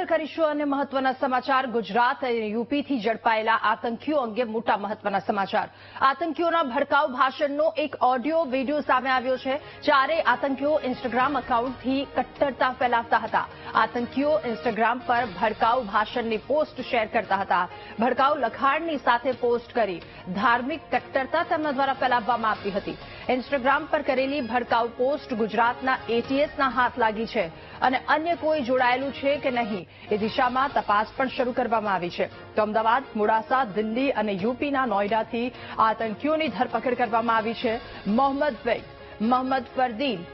નજર કરીશું અને મહત્વના સમાચાર ગુજરાત અને યુપીથી ઝડપાયેલા આતંકીઓ અંગે મોટા મહત્વના સમાચાર। આતંકીઓના ભડકાઉ ભાષણનો એક ઓડિયો વિડિયો સામે આવ્યો છે। ચારે આતંકીઓ ઇન્સ્ટાગ્રામ એકાઉન્ટથી કટ્ટરતા ફેલાવતા હતા। આતંકીઓ ઇન્સ્ટાગ્રામ પર ભડકાઉ ભાષણની પોસ્ટ શેર કરતા હતા। ભડકાઉ લખાણની સાથે પોસ્ટ કરી ધાર્મિક કટ્ટરતા તેમના દ્વારા ફેલાવવામાં આવી હતી। ઇન્સ્ટાગ્રામ પર કરેલી ભડકાઉ પોસ્ટ ગુજરાતના એટીએસના હાથ લાગી છે અને અન્ય કોઈ જોડાયેલું છે કે નહીં એ દિશામાં તપાસ પણ શરૂ કરવામાં આવી છે। તો અમદાવાદ, મોડાસા, દિલ્હી અને યુપીના નોઈડાથી આતંકીઓની ધરપકડ કરવામાં આવી છે। મોહમ્મદ વૈદ, મોહમ્મદ ફરદીન,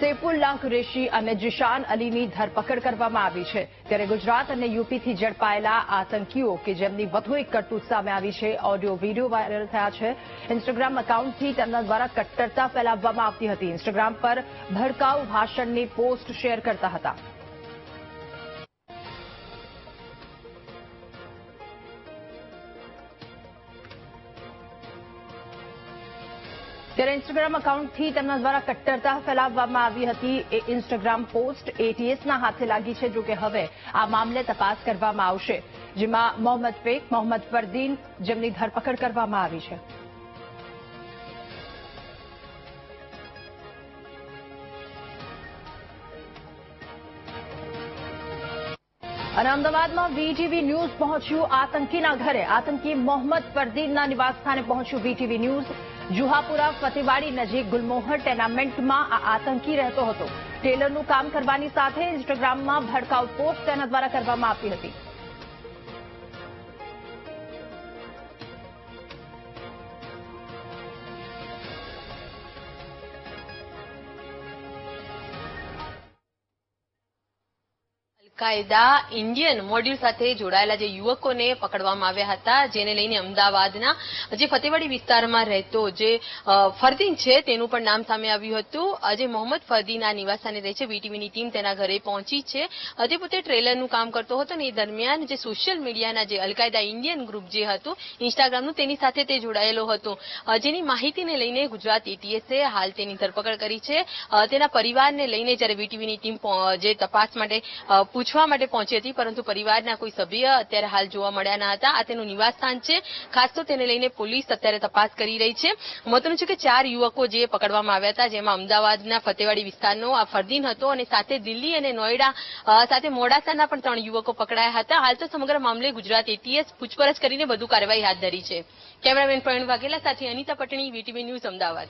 સૈફુલ્લાહ કુરેશી અને જીશાન અલીની ધરપકડ કરવામાં આવી છે। ત્યારે ગુજરાત અને યુપીથી ઝડપાયેલા આતંકીઓ કે જેમની વધુ એક કરતૂત સામે આવી છે, ઓડિયો વિડીયો વાયરલ થયા છે। ઇન્સ્ટાગ્રામ એકાઉન્ટથી તેમના દ્વારા કટ્ટરતા ફેલાવવામાં આવતી હતી। ઇન્સ્ટાગ્રામ પર ભડકાઉ ભાષણની પોસ્ટ શેર કરતા હતા। ત્યારે ઇન્સ્ટાગ્રામ એકાઉન્ટથી તેમના દ્વારા કટ્ટરતા ફેલાવવામાં આવી હતી। એ ઇન્સ્ટાગ્રામ પોસ્ટ એટીએસના હાથે લાગી છે। જો કે હવે આ મામલે તપાસ કરવામાં આવશે, જેમાં મોહમ્મદ ફેક, મોહમ્મદ ફરદીન જેમની ધરપકડ કરવામાં આવી છે। અને અમદાવાદમાં વીટીવી ન્યૂઝ પહોંચ્યું આતંકીના ઘરે। આતંકી મોહમ્મદ ફરદીનના નિવાસસ્થાને પહોંચ્યું વીટીવી ન્યૂઝ। જુહાપુરા ફતેવાડી નજીક ગુલમોહર ટેનામેન્ટમાં આ આતંકી રહેતો હતો। ટેલરનું કામ કરવાની સાથે ઇન્સ્ટાગ્રામમાં ભડકાઉ પોસ્ટ તેના દ્વારા કરવામાં આવી હતી। કાયદા ઇન્ડિયન મોડ્યુલ સાથે જોડાયેલા જે યુવકોને પકડવામાં આવ્યા હતા, જેને લઈને અમદાવાદના જે ફતેવાડી વિસ્તારમાં રહેતો જે ફરદીન છે તેનું પણ નામ સામે આવ્યું હતું। જે મોહમ્મદ ફરદીન આ નિવાસસ્થાને રહે છે, વીટીવીની ટીમ તેના ઘરે પહોંચી છે। તે પોતે ટ્રેલરનું કામ કરતો હતો અને એ દરમિયાન જે સોશિયલ મીડિયાના જે અલકાયદા ઇન્ડિયન ગ્રુપ જે હતું ઇન્સ્ટાગ્રામનું, તેની સાથે તે જોડાયેલો હતો। જેની માહિતીને લઈને ગુજરાત એટીએસે હાલ તેની ધરપકડ કરી છે। તેના પરિવારને લઈને જ્યારે વીટીવીની ટીમ જે તપાસ માટે પૂછવા માટે પહોંચી હતી, પરંતુ પરિવારના કોઈ સભ્ય અત્યારે હાલ જોવા મળ્યા ન હતા। આ તેનું નિવાસસ્થાન છે। ખાસ તો તેને લઈને પોલીસ અત્યારે તપાસ કરી રહી છે। મહત્વનું છે કે 4 યુવકો જે પકડવામાં આવ્યા હતા, જેમાં અમદાવાદના ફતેવાડી વિસ્તારનો આ ફરદીન હતો અને સાથે દિલ્હી અને નોઈડા સાથે મોડાસાના પણ 3 યુવકો પકડાયા હતા। હાલ તો સમગ્ર મામલે ગુજરાત એટીએસ પૂછપરછ કરીને વધુ કાર્યવાહી હાથ ધરી છે। કેમેરામેન પ્રવીણ વાઘેલા સાથે અનિતા પટણી, વીટીવી ન્યૂઝ, અમદાવાદ।